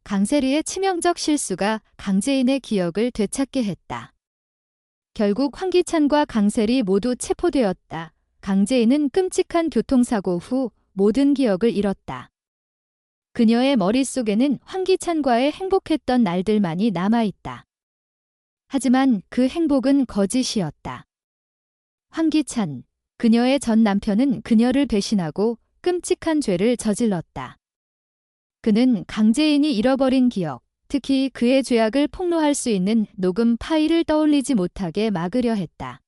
강세리의 치명적 실수가 강재인의 기억을 되찾게 했다. 결국 황기찬과 강세리 모두 체포되었다. 강재인은 끔찍한 교통사고 후 모든 기억을 잃었다. 그녀의 머릿속에는 황기찬과의 행복했던 날들만이 남아있다. 하지만 그 행복은 거짓이었다. 황기찬, 그녀의 전 남편은 그녀를 배신하고 끔찍한 죄를 저질렀다. 그는 강재인이 잃어버린 기억, 특히 그의 죄악을 폭로할 수 있는 녹음 파일을 떠올리지 못하게 막으려 했다.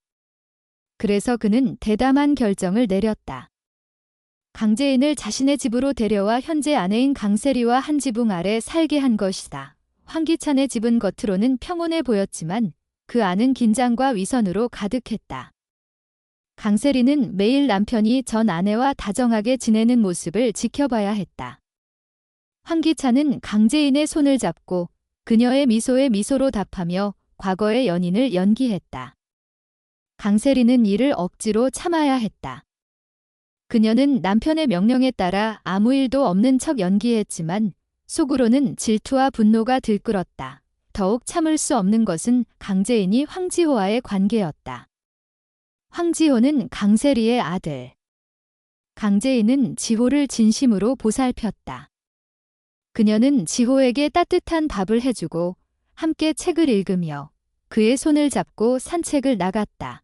그래서 그는 대담한 결정을 내렸다. 강재인을 자신의 집으로 데려와 현재 아내인 강세리와 한 지붕 아래 살게 한 것이다. 황기찬의 집은 겉으로는 평온해 보였지만 그 안은 긴장과 위선으로 가득했다. 강세리는 매일 남편이 전 아내와 다정하게 지내는 모습을 지켜봐야 했다. 황기찬은 강재인의 손을 잡고 그녀의 미소에 미소로 답하며 과거의 연인을 연기했다. 강세리는 이를 억지로 참아야 했다. 그녀는 남편의 명령에 따라 아무 일도 없는 척 연기했지만 속으로는 질투와 분노가 들끓었다. 더욱 참을 수 없는 것은 강재인이 황지호와의 관계였다. 황지호는 강세리의 아들. 강재인은 지호를 진심으로 보살폈다. 그녀는 지호에게 따뜻한 밥을 해주고 함께 책을 읽으며 그의 손을 잡고 산책을 나갔다.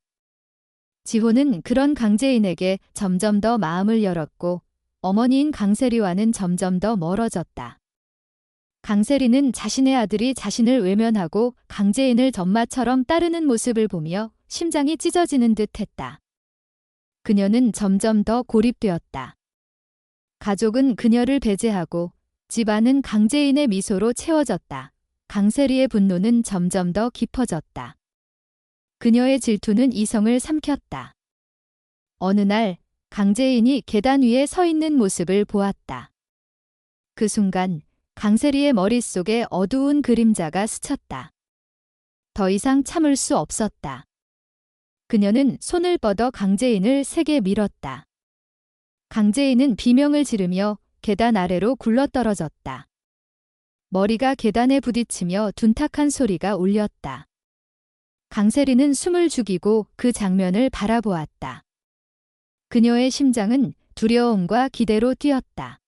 지호는 그런 강재인에게 점점 더 마음을 열었고 어머니인 강세리와는 점점 더 멀어졌다. 강세리는 자신의 아들이 자신을 외면하고 강재인을 덤마처럼 따르는 모습을 보며 심장이 찢어지는 듯 했다. 그녀는 점점 더 고립되었다. 가족은 그녀를 배제하고 집안은 강재인의 미소로 채워졌다. 강세리의 분노는 점점 더 깊어졌다. 그녀의 질투는 이성을 삼켰다. 어느 날 강재인이 계단 위에 서 있는 모습을 보았다. 그 순간 강세리의 머릿속에 어두운 그림자가 스쳤다. 더 이상 참을 수 없었다. 그녀는 손을 뻗어 강재인을 세게 밀었다. 강재인은 비명을 지르며 계단 아래로 굴러떨어졌다. 머리가 계단에 부딪히며 둔탁한 소리가 울렸다. 강세리는 숨을 죽이고 그 장면을 바라보았다. 그녀의 심장은 두려움과 기대로 뛰었다.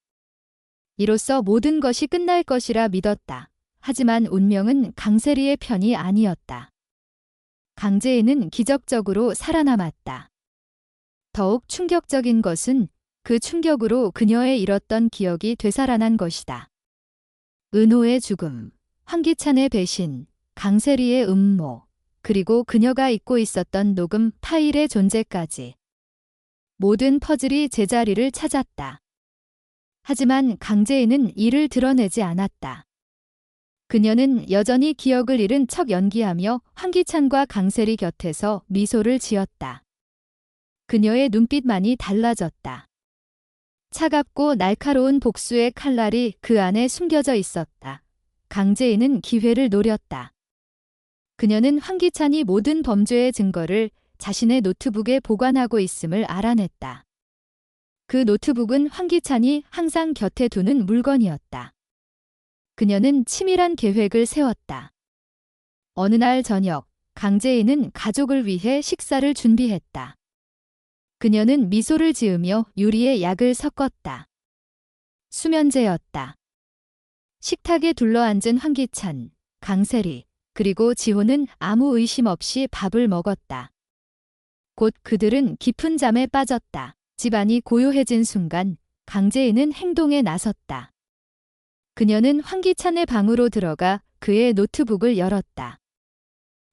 이로써 모든 것이 끝날 것이라 믿었다. 하지만 운명은 강세리의 편이 아니었다. 강재인은 기적적으로 살아남았다. 더욱 충격적인 것은 그 충격으로 그녀의 잃었던 기억이 되살아난 것이다. 은호의 죽음, 황기찬의 배신, 강세리의 음모, 그리고 그녀가 잊고 있었던 녹음 파일의 존재까지. 모든 퍼즐이 제자리를 찾았다. 하지만 강재인은 이를 드러내지 않았다. 그녀는 여전히 기억을 잃은 척 연기하며 황기찬과 강세리 곁에서 미소를 지었다. 그녀의 눈빛만이 달라졌다. 차갑고 날카로운 복수의 칼날이 그 안에 숨겨져 있었다. 강재인은 기회를 노렸다. 그녀는 황기찬이 모든 범죄의 증거를 자신의 노트북에 보관하고 있음을 알아냈다. 그 노트북은 황기찬이 항상 곁에 두는 물건이었다. 그녀는 치밀한 계획을 세웠다. 어느 날 저녁, 강재인은 가족을 위해 식사를 준비했다. 그녀는 미소를 지으며 유리에 약을 섞었다. 수면제였다. 식탁에 둘러앉은 황기찬, 강세리, 그리고 지호는 아무 의심 없이 밥을 먹었다. 곧 그들은 깊은 잠에 빠졌다. 집안이 고요해진 순간 강재인은 행동에 나섰다. 그녀는 황기찬의 방으로 들어가 그의 노트북을 열었다.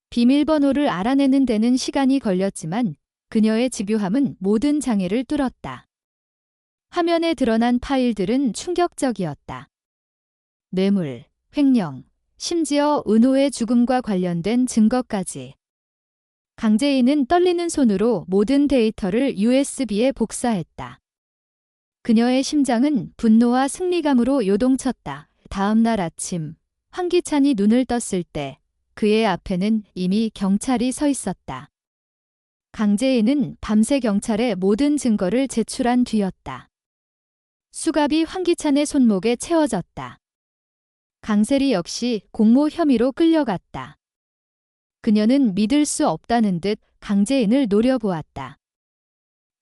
비밀번호를 알아내는 데는 시간이 걸렸지만 그녀의 집요함은 모든 장애를 뚫었다. 화면에 드러난 파일들은 충격적이었다. 뇌물, 횡령, 심지어 은호의 죽음과 관련된 증거까지. 강재인은 떨리는 손으로 모든 데이터를 USB에 복사했다. 그녀의 심장은 분노와 승리감으로 요동쳤다. 다음 날 아침, 황기찬이 눈을 떴을 때 그의 앞에는 이미 경찰이 서 있었다. 강재인은 밤새 경찰에 모든 증거를 제출한 뒤였다. 수갑이 황기찬의 손목에 채워졌다. 강세리 역시 공모 혐의로 끌려갔다. 그녀는 믿을 수 없다는 듯 강재인을 노려보았다.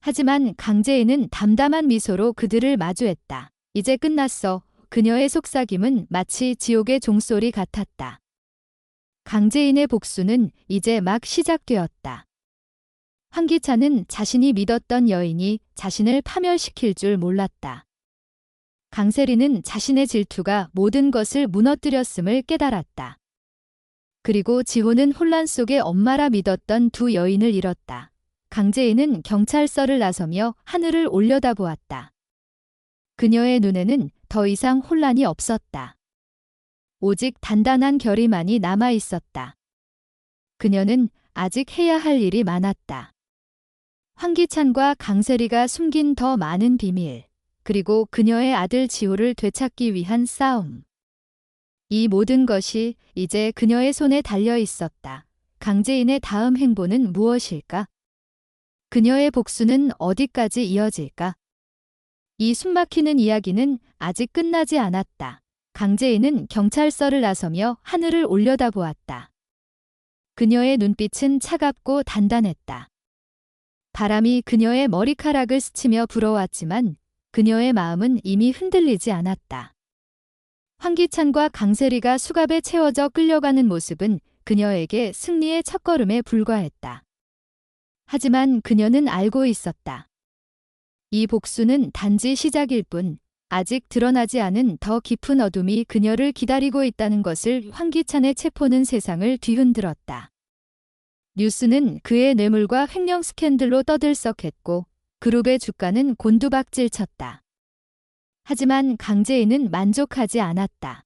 하지만 강재인은 담담한 미소로 그들을 마주했다. 이제 끝났어. 그녀의 속삭임은 마치 지옥의 종소리 같았다. 강재인의 복수는 이제 막 시작되었다. 황기찬은 자신이 믿었던 여인이 자신을 파멸시킬 줄 몰랐다. 강세리는 자신의 질투가 모든 것을 무너뜨렸음을 깨달았다. 그리고 지호는 혼란 속에 엄마라 믿었던 두 여인을 잃었다. 강재인은 경찰서를 나서며 하늘을 올려다보았다. 그녀의 눈에는 더 이상 혼란이 없었다. 오직 단단한 결의만이 남아 있었다. 그녀는 아직 해야 할 일이 많았다. 황기찬과 강세리가 숨긴 더 많은 비밀, 그리고 그녀의 아들 지호를 되찾기 위한 싸움. 이 모든 것이 이제 그녀의 손에 달려 있었다. 강재인의 다음 행보는 무엇일까? 그녀의 복수는 어디까지 이어질까? 이 숨막히는 이야기는 아직 끝나지 않았다. 강재인은 경찰서를 나서며 하늘을 올려다보았다. 그녀의 눈빛은 차갑고 단단했다. 바람이 그녀의 머리카락을 스치며 불어왔지만 그녀의 마음은 이미 흔들리지 않았다. 황기찬과 강세리가 수갑에 채워져 끌려가는 모습은 그녀에게 승리의 첫걸음에 불과했다. 하지만 그녀는 알고 있었다. 이 복수는 단지 시작일 뿐 아직 드러나지 않은 더 깊은 어둠이 그녀를 기다리고 있다는 것을 황기찬의 체포는 세상을 뒤흔들었다. 뉴스는 그의 뇌물과 횡령 스캔들로 떠들썩했고 그룹의 주가는 곤두박질 쳤다. 하지만 강재인은 만족하지 않았다.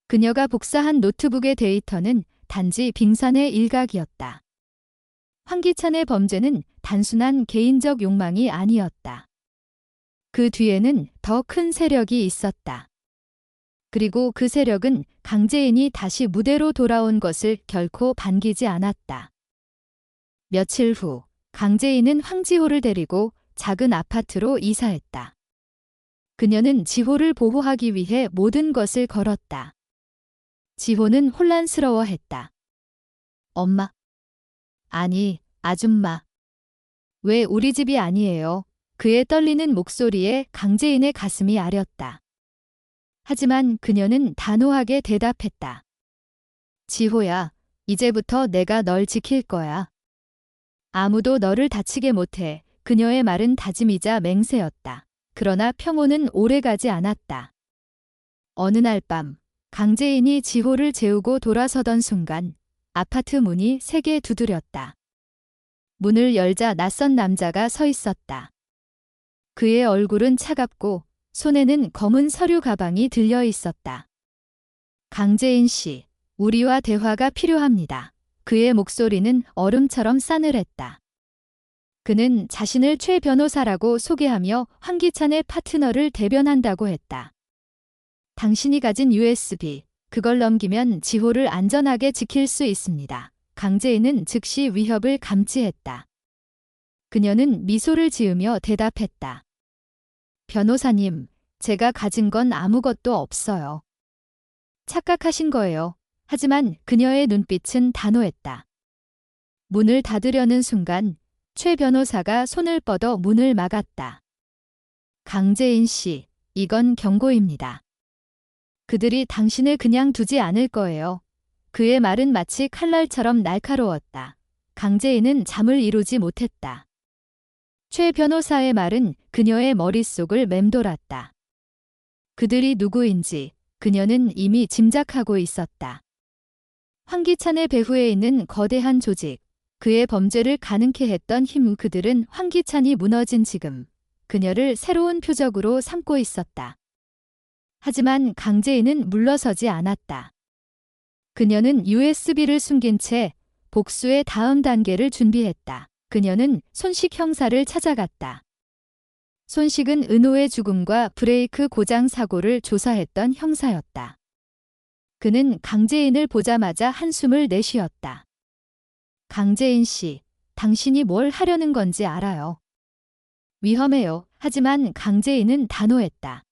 그녀가 복사한 노트북의 데이터는 단지 빙산의 일각이었다. 황기찬의 범죄는 단순한 개인적 욕망이 아니었다. 그 뒤에는 더 큰 세력이 있었다. 그리고 그 세력은 강재인이 다시 무대로 돌아온 것을 결코 반기지 않았다. 며칠 후 강재인은 황지호를 데리고 작은 아파트로 이사했다. 그녀는 지호를 보호하기 위해 모든 것을 걸었다. 지호는 혼란스러워했다. 엄마. 아니, 아줌마. 왜 우리 집이 아니에요? 그의 떨리는 목소리에 강재인의 가슴이 아렸다. 하지만 그녀는 단호하게 대답했다. 지호야, 이제부터 내가 널 지킬 거야. 아무도 너를 다치게 못해. 그녀의 말은 다짐이자 맹세였다. 그러나 평온은 오래가지 않았다. 어느 날 밤, 강재인이 지호를 재우고 돌아서던 순간 아파트 문이 세게 두드렸다. 문을 열자 낯선 남자가 서 있었다. 그의 얼굴은 차갑고 손에는 검은 서류 가방이 들려 있었다. 강재인 씨, 우리와 대화가 필요합니다. 그의 목소리는 얼음처럼 싸늘했다. 그는 자신을 최 변호사라고 소개하며 황기찬의 파트너를 대변한다고 했다. 당신이 가진 USB, 그걸 넘기면 지호를 안전하게 지킬 수 있습니다. 강재인은 즉시 위협을 감지했다. 그녀는 미소를 지으며 대답했다. 변호사님, 제가 가진 건 아무것도 없어요. 착각하신 거예요. 하지만 그녀의 눈빛은 단호했다. 문을 닫으려는 순간 최 변호사가 손을 뻗어 문을 막았다. 강재인 씨, 이건 경고입니다. 그들이 당신을 그냥 두지 않을 거예요. 그의 말은 마치 칼날처럼 날카로웠다. 강재인은 잠을 이루지 못했다. 최 변호사의 말은 그녀의 머릿속을 맴돌았다. 그들이 누구인지 그녀는 이미 짐작하고 있었다. 황기찬의 배후에 있는 거대한 조직, 그의 범죄를 가능케 했던 힘, 그들은 황기찬이 무너진 지금 그녀를 새로운 표적으로 삼고 있었다. 하지만 강재인은 물러서지 않았다. 그녀는 USB를 숨긴 채 복수의 다음 단계를 준비했다. 그녀는 손식 형사를 찾아갔다. 손식은 은호의 죽음과 브레이크 고장 사고를 조사했던 형사였다. 그는 강재인을 보자마자 한숨을 내쉬었다. 강재인 씨, 당신이 뭘 하려는 건지 알아요. 위험해요. 하지만 강재인은 단호했다.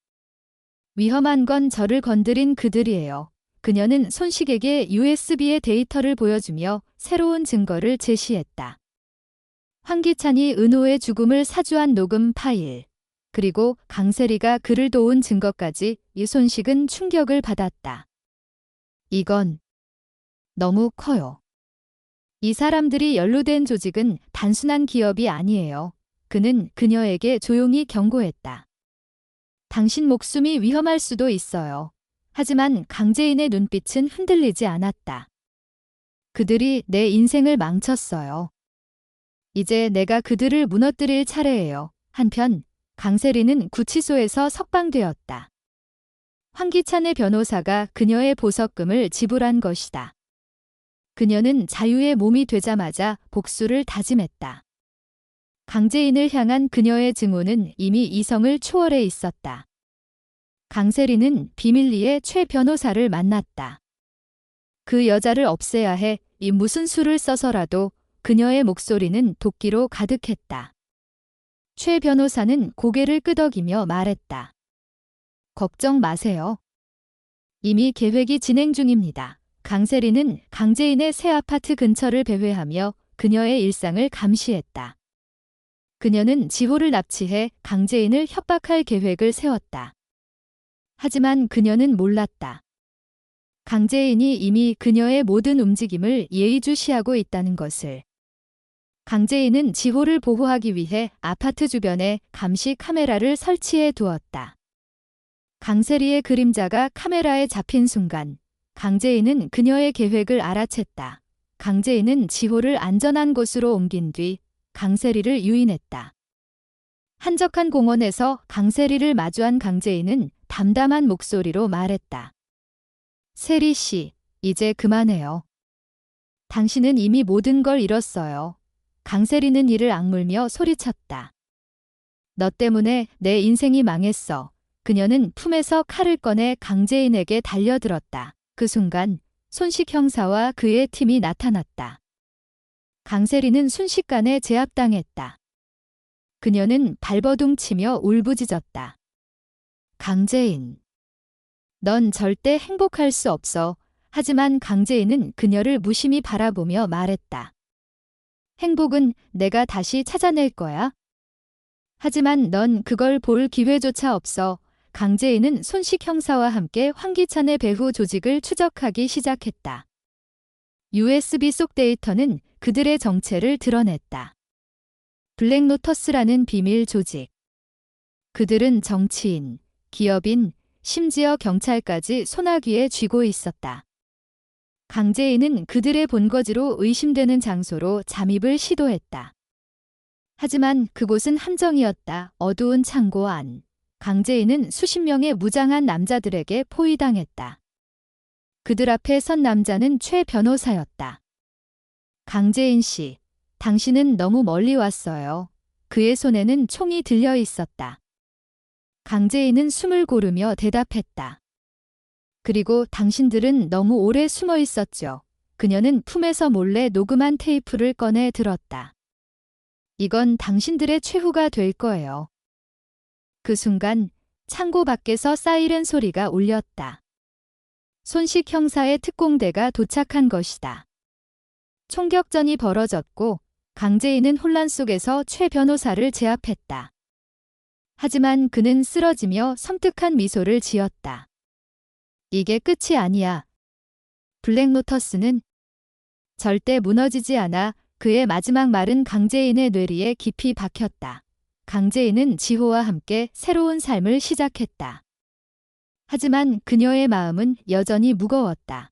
위험한 건 저를 건드린 그들이에요. 그녀는 손식에게 USB의 데이터를 보여주며 새로운 증거를 제시했다. 황기찬이 은호의 죽음을 사주한 녹음 파일, 그리고 강세리가 그를 도운 증거까지 이 손식은 충격을 받았다. 이건 너무 커요. 이 사람들이 연루된 조직은 단순한 기업이 아니에요. 그는 그녀에게 조용히 경고했다. 당신 목숨이 위험할 수도 있어요. 하지만 강재인의 눈빛은 흔들리지 않았다. 그들이 내 인생을 망쳤어요. 이제 내가 그들을 무너뜨릴 차례예요. 한편 강세리는 구치소에서 석방되었다. 황기찬의 변호사가 그녀의 보석금을 지불한 것이다. 그녀는 자유의 몸이 되자마자 복수를 다짐했다. 강재인을 향한 그녀의 증오는 이미 이성을 초월해 있었다. 강세리는 비밀리에 최 변호사를 만났다. 그 여자를 없애야 해. 이 무슨 수를 써서라도. 그녀의 목소리는 도끼로 가득했다. 최 변호사는 고개를 끄덕이며 말했다. 걱정 마세요. 이미 계획이 진행 중입니다. 강세리는 강재인의 새 아파트 근처를 배회하며 그녀의 일상을 감시했다. 그녀는 지호를 납치해 강재인을 협박할 계획을 세웠다. 하지만 그녀는 몰랐다. 강재인이 이미 그녀의 모든 움직임을 예의주시하고 있다는 것을. 강재인은 지호를 보호하기 위해 아파트 주변에 감시 카메라를 설치해 두었다. 강세리의 그림자가 카메라에 잡힌 순간 강재인은 그녀의 계획을 알아챘다. 강재인은 지호를 안전한 곳으로 옮긴 뒤 강세리를 유인했다. 한적한 공원에서 강세리를 마주한 강재인은 담담한 목소리로 말했다. 세리 씨, 이제 그만해요. 당신은 이미 모든 걸 잃었어요. 강세리는 이를 악물며 소리쳤다. 너 때문에 내 인생이 망했어. 그녀는 품에서 칼을 꺼내 강재인에게 달려들었다. 그 순간 손식 형사와 그의 팀이 나타났다. 강세리는 순식간에 제압당했다. 그녀는 발버둥 치며 울부짖었다. 강재인. 넌 절대 행복할 수 없어. 하지만 강재인은 그녀를 무심히 바라보며 말했다. 행복은 내가 다시 찾아낼 거야. 하지만 넌 그걸 볼 기회조차 없어. 강재인은 손식 형사와 함께 황기찬의 배후 조직을 추적하기 시작했다. USB 속 데이터는 그들의 정체를 드러냈다. 블랙노터스라는 비밀 조직. 그들은 정치인, 기업인, 심지어 경찰까지 소나귀에 쥐고 있었다. 강재인은 그들의 본거지로 의심되는 장소로 잠입을 시도했다. 하지만 그곳은 함정이었다. 어두운 창고 안. 강재인은 수십 명의 무장한 남자들에게 포위당했다. 그들 앞에 선 남자는 최 변호사였다. 강재인 씨, 당신은 너무 멀리 왔어요. 그의 손에는 총이 들려 있었다. 강재인은 숨을 고르며 대답했다. 그리고 당신들은 너무 오래 숨어 있었죠. 그녀는 품에서 몰래 녹음한 테이프를 꺼내 들었다. 이건 당신들의 최후가 될 거예요. 그 순간 창고 밖에서 사이렌 소리가 울렸다. 손식 형사의 특공대가 도착한 것이다. 총격전이 벌어졌고 강재인은 혼란 속에서 최 변호사를 제압했다. 하지만 그는 쓰러지며 섬뜩한 미소를 지었다. 이게 끝이 아니야. 블랙노터스는 절대 무너지지 않아. 그의 마지막 말은 강재인의 뇌리에 깊이 박혔다. 강재인은 지호와 함께 새로운 삶을 시작했다. 하지만 그녀의 마음은 여전히 무거웠다.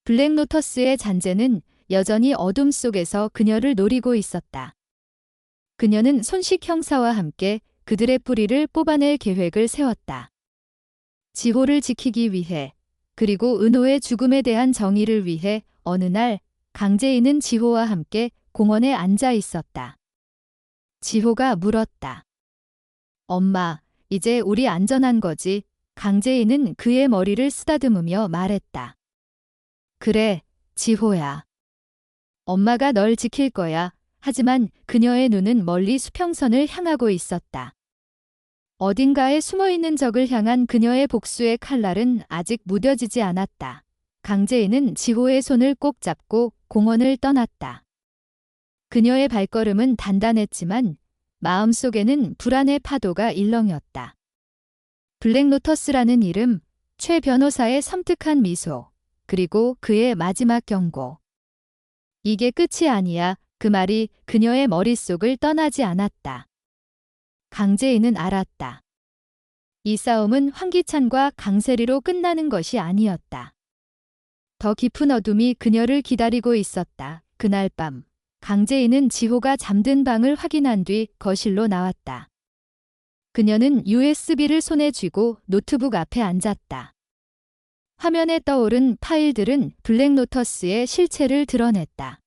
블랙노터스의 잔재는 여전히 어둠 속에서 그녀를 노리고 있었다. 그녀는 손식 형사와 함께 그들의 뿌리를 뽑아낼 계획을 세웠다. 지호를 지키기 위해, 그리고 은호의 죽음에 대한 정의를 위해 어느 날 강재인은 지호와 함께 공원에 앉아 있었다. 지호가 물었다. 엄마, 이제 우리 안전한 거지? 강재인은 그의 머리를 쓰다듬으며 말했다. 그래, 지호야. 엄마가 널 지킬 거야. 하지만 그녀의 눈은 멀리 수평선을 향하고 있었다. 어딘가에 숨어있는 적을 향한 그녀의 복수의 칼날은 아직 무뎌지지 않았다. 강재인은 지호의 손을 꼭 잡고 공원을 떠났다. 그녀의 발걸음은 단단했지만 마음속에는 불안의 파도가 일렁였다. 블랙로터스라는 이름, 최 변호사의 섬뜩한 미소, 그리고 그의 마지막 경고. 이게 끝이 아니야. 그 말이 그녀의 머릿속을 떠나지 않았다. 강재인은 알았다. 이 싸움은 황기찬과 강세리로 끝나는 것이 아니었다. 더 깊은 어둠이 그녀를 기다리고 있었다. 그날 밤, 강재인은 지호가 잠든 방을 확인한 뒤 거실로 나왔다. 그녀는 USB를 손에 쥐고 노트북 앞에 앉았다. 화면에 떠오른 파일들은 블랙로터스의 실체를 드러냈다.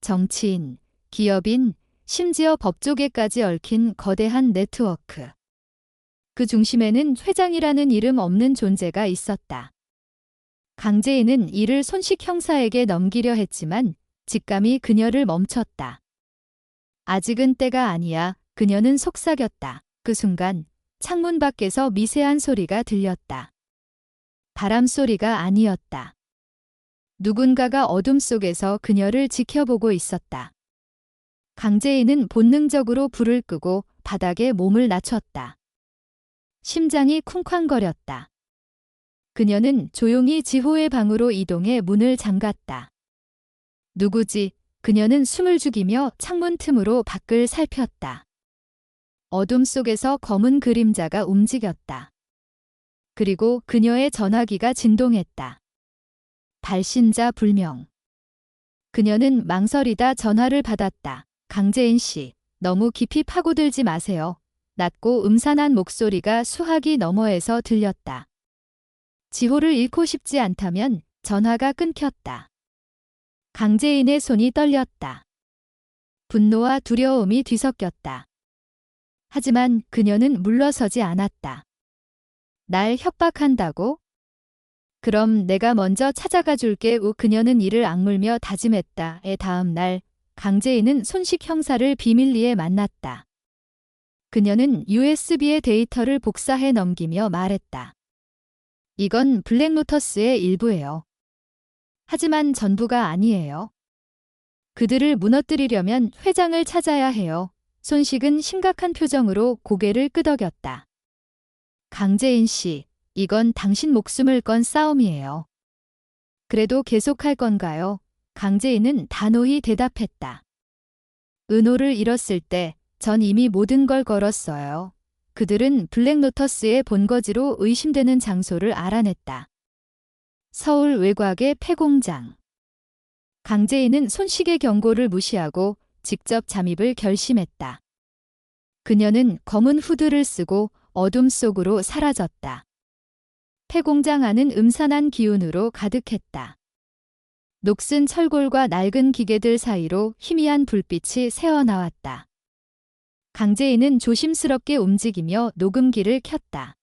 정치인, 기업인, 심지어 법조계까지 얽힌 거대한 네트워크. 그 중심에는 회장이라는 이름 없는 존재가 있었다. 강재인은 이를 손식 형사에게 넘기려 했지만 직감이 그녀를 멈췄다. 아직은 때가 아니야. 그녀는 속삭였다. 그 순간 창문 밖에서 미세한 소리가 들렸다. 바람 소리가 아니었다. 누군가가 어둠 속에서 그녀를 지켜보고 있었다. 강재인은 본능적으로 불을 끄고 바닥에 몸을 낮췄다. 심장이 쿵쾅거렸다. 그녀는 조용히 지호의 방으로 이동해 문을 잠갔다. 누구지? 그녀는 숨을 죽이며 창문 틈으로 밖을 살폈다. 어둠 속에서 검은 그림자가 움직였다. 그리고 그녀의 전화기가 진동했다. 발신자 불명. 그녀는 망설이다 전화를 받았다. 강재인 씨, 너무 깊이 파고들지 마세요. 낮고 음산한 목소리가 수화기 너머에서 들렸다. 지호를 잃고 싶지 않다면 전화가 끊겼다. 강재인의 손이 떨렸다. 분노와 두려움이 뒤섞였다. 하지만 그녀는 물러서지 않았다. 날 협박한다고? 그럼 내가 먼저 찾아가 줄게. 그녀는 이를 악물며 다짐했다. 다음 날 강재인은 손식 형사를 비밀리에 만났다. 그녀는 USB의 데이터를 복사해 넘기며 말했다. 이건 블랙로터스의 일부예요. 하지만 전부가 아니에요. 그들을 무너뜨리려면 회장을 찾아야 해요. 손식은 심각한 표정으로 고개를 끄덕였다. 강재인 씨, 이건 당신 목숨을 건 싸움이에요. 그래도 계속할 건가요? 강재인은 단호히 대답했다. 은호를 잃었을 때 전 이미 모든 걸 걸었어요. 그들은 블랙로터스의 본거지로 의심되는 장소를 알아냈다. 서울 외곽의 폐공장. 강재인은 손식의 경고를 무시하고 직접 잠입을 결심했다. 그녀는 검은 후드를 쓰고 어둠 속으로 사라졌다. 폐공장 안은 음산한 기운으로 가득했다. 녹슨 철골과 낡은 기계들 사이로 희미한 불빛이 새어나왔다. 강재인은 조심스럽게 움직이며 녹음기를 켰다.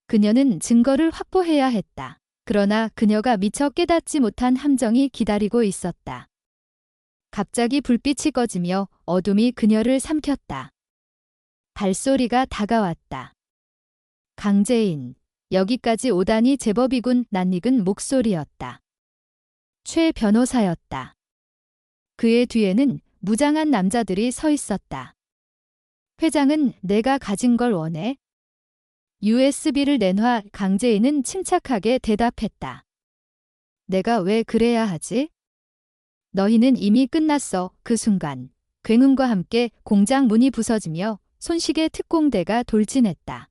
그녀는 증거를 확보해야 했다. 그러나 그녀가 미처 깨닫지 못한 함정이 기다리고 있었다. 갑자기 불빛이 꺼지며 어둠이 그녀를 삼켰다. 발소리가 다가왔다. 강재인, 여기까지 오다니 제법이군. 낯익은 목소리였다. 최 변호사였다. 그의 뒤에는 무장한 남자들이 서 있었다. 회장은 내가 가진 걸 원해? USB를 내놔. 강재인은 침착하게 대답했다. 내가 왜 그래야 하지? 너희는 이미 끝났어. 그 순간 굉음과 함께 공장 문이 부서지며 손식의 특공대가 돌진했다.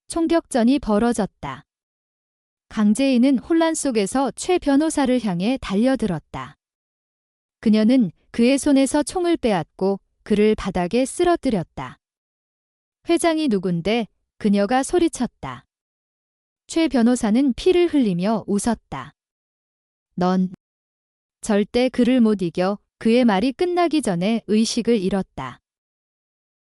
총격전이 벌어졌다. 강재인은 혼란 속에서 최 변호사를 향해 달려들었다. 그녀는 그의 손에서 총을 빼앗고 그를 바닥에 쓰러뜨렸다. 회장이 누군데? 그녀가 소리쳤다. 최 변호사는 피를 흘리며 웃었다. 넌 절대 그를 못 이겨. 그의 말이 끝나기 전에 의식을 잃었다.